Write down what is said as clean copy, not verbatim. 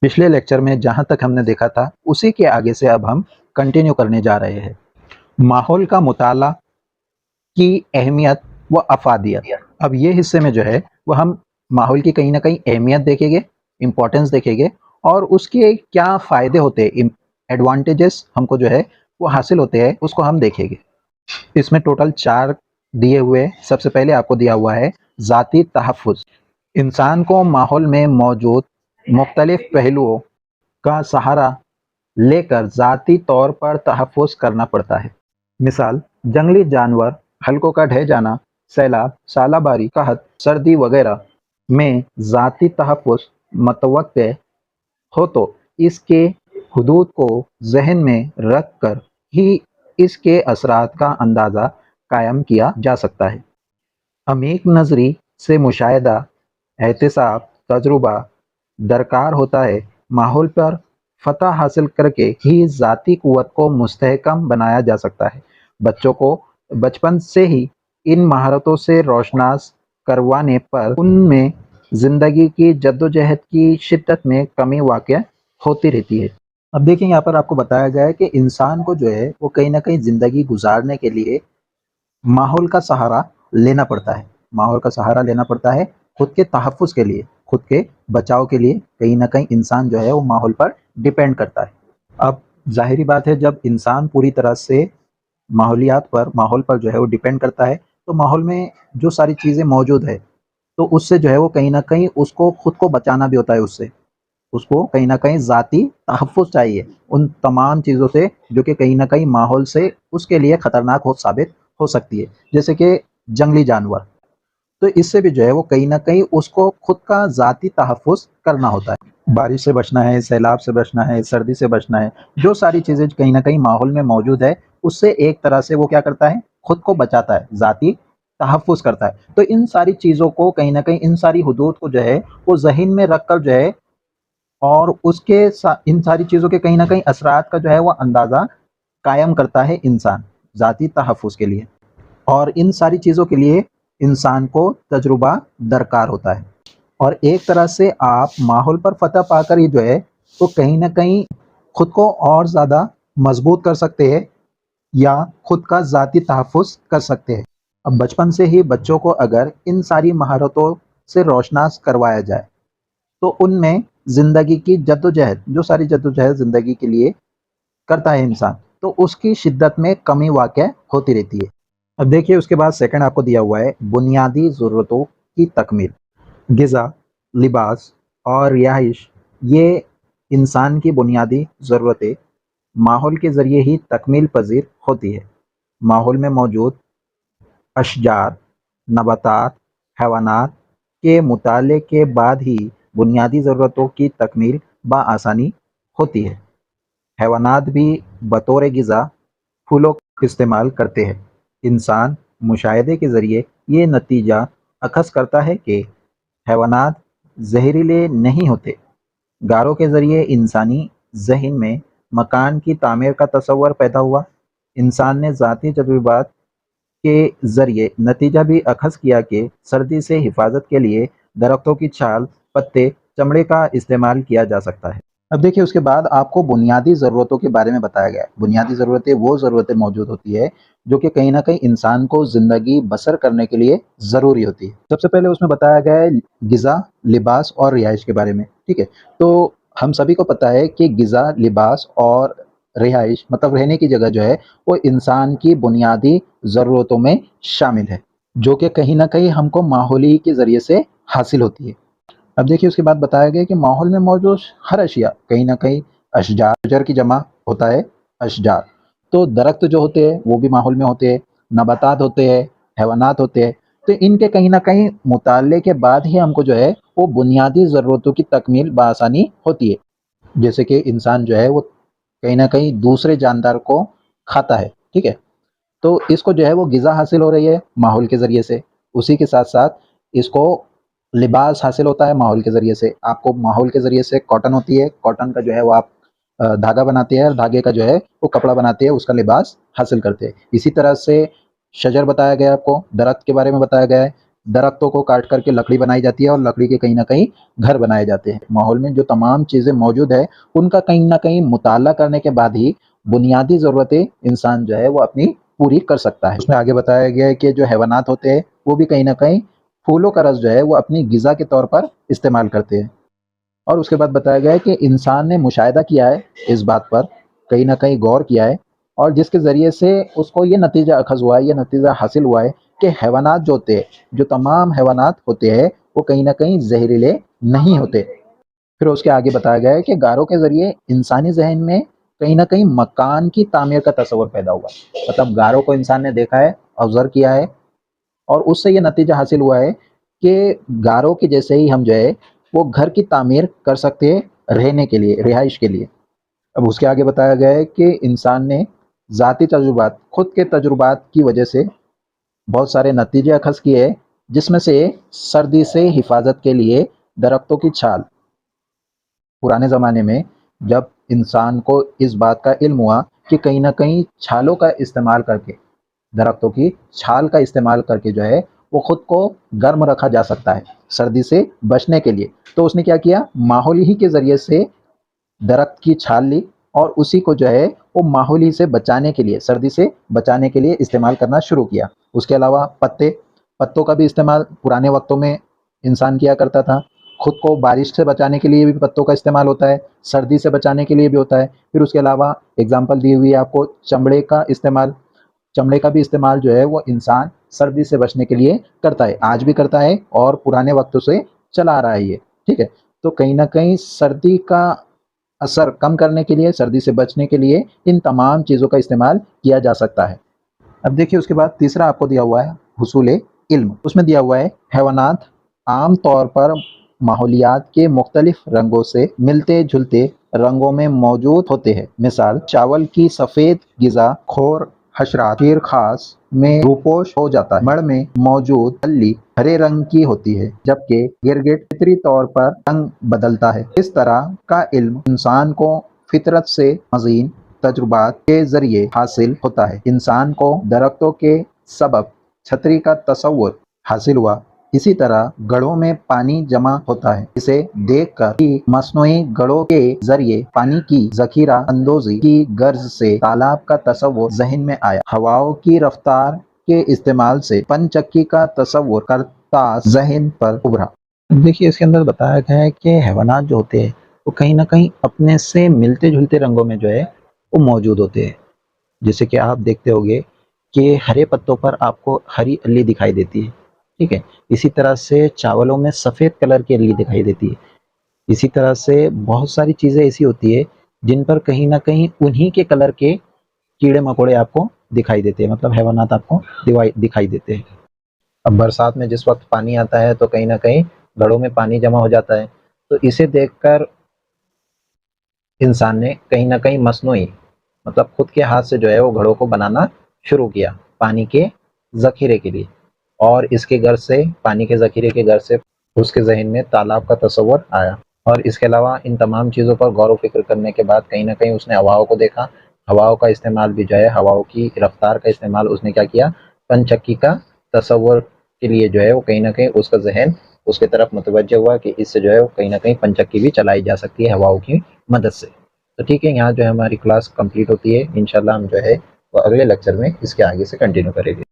पिछले लेक्चर में जहाँ तक हमने देखा था उसी के आगे से अब हम कंटिन्यू करने जा रहे हैं। माहौल का मुताला की अहमियत व अफादियत। अब ये हिस्से में जो है वो हम माहौल की कहीं ना कहीं अहमियत देखेंगे, इम्पोर्टेंस देखेंगे और उसके क्या फ़ायदे होते हैं, एडवांटेजेस हमको जो है वो हासिल होते हैं, उसको हम देखेंगे। इसमें टोटल 4 दिए हुए हैं। सबसे पहले आपको दिया हुआ है ज़ाती तहफ़्फ़ुज़। इंसान को माहौल में मौजूद मुख्तलिफ पहलुओं का सहारा लेकर ज़ाती तौर पर तहफ़्फ़ुज़ करना पड़ता है। मिसाल, जंगली जानवर, हलकों का ढह जाना, सैलाब, सालाबारी, कहत, सर्दी वगैरह में ज़ाती तहफ़्फ़ुज़ मतवक्के हो तो इसके हुदूद को ज़हन में रख कर ही इसके असरात का अंदाज़ा कायम किया जा सकता है। अमीक नज़री से मुशाहिदा, एहतिसाब, तजुर्बा दरकार होता है। माहौल पर फ़तह हासिल करके ही ज़ाती क़ुव्वत को मुस्तहकम बनाया जा सकता है। बच्चों को बचपन से ही इन महारतों से रोशनास करवाने पर उनमें ज़िंदगी की जद्दोजहद की शिद्दत में कमी वाक़या होती रहती है। अब देखिए, यहाँ पर आपको बताया गया है कि इंसान को जो है वो कहीं न कहीं ज़िंदगी गुज़ारने के लिए माहौल का सहारा लेना पड़ता है। माहौल का सहारा लेना पड़ता है खुद के तहफ़्फ़ुज़ के लिए, खुद के बचाव के लिए कहीं न कहीं इंसान जो है वो माहौल पर डिपेंड करता है। अब ज़ाहिरी बात है, जब इंसान पूरी तरह से माहौल पर जो है वो डिपेंड करता है, तो माहौल में जो सारी चीज़ें मौजूद है, तो उससे जो है वो कहीं न कहीं उसको खुद को बचाना भी होता है उससे। उसको कहीं न कहीं ज़ाती तहफ़्फ़ुज़ चाहिए, उन तमाम चीज़ों से जो कि कहीं न कहीं माहौल से उसके लिए ख़तरनाक हो साबित हो सकती है। जैसे कि जंगली जानवर, तो इससे भी जो है वो कहीं न कहीं उसको खुद का ज़ाती तहफ़्फ़ुज़ करना होता है। बारिश से बचना है, सैलाब से बचना है, सर्दी से बचना है, जो सारी चीज़ें कहीं न कहीं माहौल में मौजूद है, उससे एक तरह से वो क्या करता है, खुद को बचाता है, ज़ाती तहफ़्फ़ुज़ करता है। तो इन सारी चीज़ों को कहीं न कहीं, इन सारी हुदूद को जो है वो ज़हन में रख कर जो है और उसके इन सारी चीज़ों के कहीं न कहीं असरात का जो है वो अंदाज़ा कायम करता है इंसान, ज़ाती तहफ़्फ़ुज़ के लिए। और इन सारी चीज़ों के लिए इंसान को तजुर्बा दरकार होता है। और एक तरह से आप माहौल पर फ़तह पाकर ही जो है तो कहीं न कहीं खुद को और ज़्यादा मज़बूत कर सकते हैं या खुद का ज़ाती तहफ़्फ़ुज़ कर सकते हैं। अब बचपन से ही बच्चों को अगर इन सारी महारतों से रोशनास करवाया जाए, तो उनमें ज़िंदगी की जद्दोजहद, जो सारी जद्दोजहद ज़िंदगी के लिए करता है इंसान, तो उसकी शिद्दत में कमी वाक़या होती रहती है। अब देखिए, उसके बाद सेकंड आपको दिया हुआ है बुनियादी ज़रूरतों की तकमील। ग़िज़ा, लिबास और रिहाइश, ये इंसान की बुनियादी ज़रूरतें माहौल के ज़रिए ही तकमील पज़ीर होती है। माहौल में मौजूद अशजार, नबातात, हैवानात के मुताले के बाद ही बुनियादी ज़रूरतों की तकमील बआसानी होती है। हैवानात भी बतौर ग़िज़ा फूलों का इस्तेमाल करते हैं। इंसान मुशाहिदे के ज़रिए ये नतीजा अख़ज़ करता है कि हैवानात ज़हरीले नहीं होते। गारों के ज़रिए इंसानी ज़हन में मकान की तामीर का तसव्वुर पैदा हुआ। इंसान ने ज़ाती तजुर्बात के ज़रिए नतीजा भी अख़ज़ किया कि सर्दी से हिफाजत के लिए दरख्तों की छाल, पत्ते, चमड़े का इस्तेमाल किया जा सकता है। अब देखिए, उसके बाद आपको बुनियादी ज़रूरतों के बारे में बताया गया है। बुनियादी ज़रूरतें वो ज़रूरतें मौजूद होती है जो कि कहीं न कहीं इंसान को ज़िंदगी बसर करने के लिए ज़रूरी होती है। सबसे पहले उसमें बताया गया है ग़िज़ा, लिबास और रिहाइश के बारे में, ठीक है? तो हम सभी को पता है कि ग़िज़ा, लिबास और रिहाइश मतलब रहने की जगह जो है वो इंसान की बुनियादी ज़रूरतों में शामिल है, जो कि कहीं न कहीं हमको माहौली के ज़रिए से हासिल होती है। अब देखिए, उसके बाद बताया गया कि माहौल में मौजूद हर अशिया कहीं न कहीं अशजार, शजर की जमा होता है अशजार। तो दरख्त जो होते हैं वो भी माहौल में होते हैं, नबातात होते हैं, हैवानात होते हैं। तो इनके कहीं न कहीं मुताले के बाद ही हमको जो है वो बुनियादी ज़रूरतों की तकमील बआसानी होती है। जैसे कि इंसान जो है वो कहीं न कहीं दूसरे जानदार को खाता है, ठीक है? तो इसको जो है वो ग़िज़ा हासिल हो रही है माहौल के ज़रिए से। उसी के साथ-साथ इसको लिबास हासिल होता है माहौल के ज़रिए से। आपको माहौल के ज़रिए से कॉटन होती है, कॉटन का जो है वो आप धागा बनाते हैं और धागे का जो है वो कपड़ा बनाते हैं, उसका लिबास हासिल करते हैं। इसी तरह से शजर बताया गया है आपको, दरख्त के बारे में बताया गया है درختوں کو کاٹ کر کے لکڑی بنائی جاتی ہے اور لکڑی کے کہیں نہ کہیں گھر بنائے جاتے ہیں۔ ماحول میں جو تمام چیزیں موجود ہے ان کا کہیں نہ کہیں مطالعہ کرنے کے بعد ہی بنیادی ضرورتیں انسان جو ہے وہ اپنی پوری کر سکتا ہے۔ اس میں آگے بتایا گیا ہے کہ جو حیوانات ہوتے ہیں وہ بھی کہیں نہ کہیں پھولوں کا رس جو ہے وہ اپنی غذا کے طور پر استعمال کرتے ہیں۔ اور اس کے بعد بتایا گیا ہے کہ انسان نے مشاہدہ کیا ہے اس بات پر، کہیں نہ کہیں غور کیا ہے، اور جس کے ذریعے سے اس کو یہ نتیجہ اخذ ہوا ہے، یہ نتیجہ حاصل ہوا ہے کہ حیوانات جو ہوتے ہیں، جو تمام حیوانات ہوتے ہیں وہ کہیں نہ کہیں زہریلے نہیں ہوتے۔ پھر اس کے آگے بتایا گیا ہے کہ غاروں کے ذریعے انسانی ذہن میں کہیں نہ کہیں مکان کی تعمیر کا تصور پیدا ہوا، مطلب غاروں کو انسان نے دیکھا ہے، آبزرو کیا ہے، اور اس سے یہ نتیجہ حاصل ہوا ہے کہ غاروں کے جیسے ہی ہم جو ہے وہ گھر کی تعمیر کر سکتے ہیں رہنے کے لیے، رہائش کے لیے۔ اب اس کے آگے بتایا گیا ہے کہ انسان نے ذاتی تجربات، خود کے تجربات کی وجہ سے بہت سارے نتیجے اخذ کیے ہیں، جس میں سے سردی سے حفاظت کے لیے درختوں کی چھال۔ پرانے زمانے میں جب انسان کو اس بات کا علم ہوا کہ کہیں نہ کہیں چھالوں کا استعمال کر کے، درختوں کی چھال کا استعمال کر کے جو ہے وہ خود کو گرم رکھا جا سکتا ہے سردی سے بچنے کے لیے، تو اس نے کیا کیا، ماحول ہی کے ذریعے سے درخت کی چھال لی اور اسی کو جو ہے وہ ماحول ہی سے بچانے کے لیے، سردی سے بچانے کے لیے استعمال کرنا شروع کیا۔ اس کے علاوہ پتوں کا بھی استعمال پرانے وقتوں میں انسان کیا کرتا تھا۔ خود کو بارش سے بچانے کے لیے بھی پتوں کا استعمال ہوتا ہے، سردی سے بچانے کے لیے بھی ہوتا ہے۔ پھر اس کے علاوہ اگزامپل دی ہوئی ہے آپ کو چمڑے کا استعمال، چمڑے کا بھی استعمال جو ہے وہ انسان سردی سے بچنے کے لیے کرتا ہے، آج بھی کرتا ہے اور پرانے وقتوں سے چلا آ رہا ہے یہ، ٹھیک ہے۔ تو کہیں نہ کہیں سردی کا اثر کم کرنے کے لیے، سردی سے بچنے کے لیے ان تمام چیزوں کا استعمال کیا جا سکتا ہے۔ اب دیکھیے اس کے بعد تیسرا آپ کو دیا ہوا ہے حصول علم، اس میں دیا ہوا ہے حیوانات عام طور پر ماحولیات کے مختلف رنگوں سے ملتے جلتے رنگوں میں موجود ہوتے ہیں۔ مثال چاول کی سفید غذا خور حشرات خیر خاص میں روپوش ہو جاتا ہے، مڑ میں موجود پھلی ہرے رنگ کی ہوتی ہے، جبکہ گرگٹ فطری طور پر رنگ بدلتا ہے۔ اس طرح کا علم انسان کو فطرت سے مزین تجربات کے ذریعے حاصل ہوتا ہے۔ انسان کو درختوں کے سبب چھتری کا تصور حاصل ہوا، اسی طرح گڑھوں میں پانی جمع ہوتا ہے، اسے دیکھ کر ہی مصنوعی گڑھوں کے ذریعے پانی کی ذخیرہ اندوزی کی غرض سے تالاب کا تصور ذہن میں آیا۔ ہواؤں کی رفتار کے استعمال سے پن چکھی کا تصور کرتا ذہن پر ابھرا۔ دیکھیے اس کے اندر بتایا گیا ہے کہ حیوانات جو ہوتے ہیں وہ کہیں نہ کہیں اپنے سے ملتے جلتے رنگوں میں جو ہے وہ موجود ہوتے ہیں۔ جیسے کہ آپ دیکھتے ہوگے کہ ہرے پتوں پر آپ کو ہری اللی دکھائی دیتی ہے، ٹھیک ہے، اسی طرح سے چاولوں میں سفید کلر کی اللی دکھائی دیتی ہے، اسی طرح سے بہت ساری چیزیں ایسی ہوتی ہے جن پر کہیں نہ کہیں انہی کے کلر کے کیڑے مکوڑے آپ کو دکھائی دیتے ہیں، مطلب حیوانات آپ کو دکھائی دیتے ہیں۔ اب برسات میں جس وقت پانی آتا ہے تو کہیں نہ کہیں گڑھوں میں پانی جمع ہو جاتا ہے، تو اسے دیکھ کر انسان نے کہیں نہ کہیں مصنوعی مطلب خود کے ہاتھ سے جو ہے وہ گھڑوں کو بنانا شروع کیا پانی کے ذخیرے کے لیے، اور اس کے غرض سے، پانی کے ذخیرے کے غرض سے اس کے ذہن میں تالاب کا تصور آیا۔ اور اس کے علاوہ ان تمام چیزوں پر غور و فکر کرنے کے بعد کہیں نہ کہیں اس نے ہواؤں کو دیکھا، ہواؤں کا استعمال بھی جو ہے، ہواؤں کی رفتار کا استعمال اس نے کیا کیا، پن چکھی کا تصور کے لیے جو ہے وہ کہیں نہ کہیں اس کا ذہن اس کے طرف متوجہ ہوا کہ اس سے جو ہے وہ کہیں نہ کہیں پن چکھی بھی چلائی جا سکتی ہے ہواؤں کی مدد سے۔ تو ٹھیک ہے، یہاں جو ہے ہماری کلاس کمپلیٹ ہوتی ہے، انشاءاللہ ہم جو ہے وہ اگلے لیکچر میں اس کے آگے سے کنٹینیو کریں گے۔